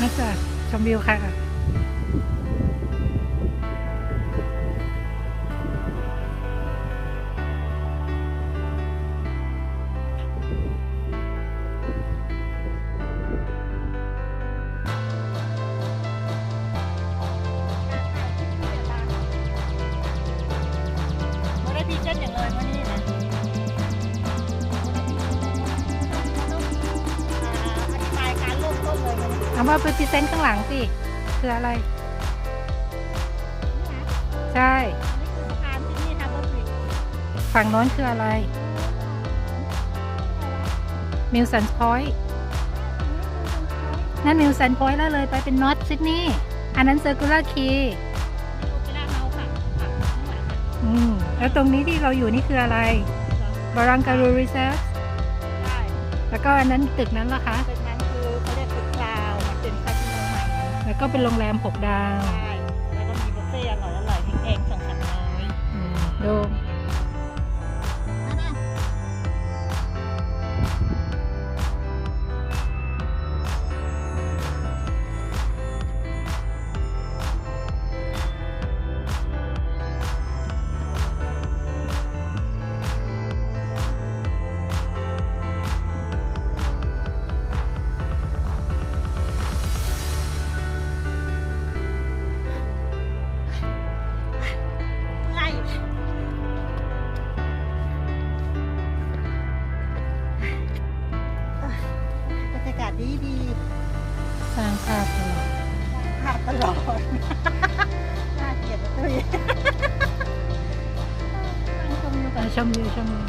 น่าจะชมวิวค่ะไม่ได้พีเจนอย่างเลยวันนี้นะอธิบายการเริ่มต้นเลยมันนี่ เอามาเป็นพรีเซนต์ข้างหลังสิคืออะไร ใช่ คือสะพานที่นี่ทำก็คือ ฝั่งโน้นคืออะไรมิลสันพอยต์นั่นมิลสันพอยต์แล้วเลยไปเป็นนอตซิดนีย์อันนั้นเซอร์คูลาร์คี นี่โอเปร่าเฮาส์ค่ะข้างหลังค่ะ แล้วตรงนี้ที่เราอยู่นี่คืออะไรบารังการูรีเซิร์ฟ ใช่ แล้วก็อันนั้นตึกนั้นล่ะคะ ตึกนั้นคือเขาเรียกตึกคลาวมันเป็นคาสิโนใหม่ แล้วก็เป็นโรงแรม6 ดาว ใช่แล้วก็มีบุฟเฟ่ต์อร่อยแพงๆ200-300ดู ไล่บรรยากาศดี สร้างภาพตลอด ภาพตลอด น่าเกลียดนะตุ้ย ชมวิวชมวิว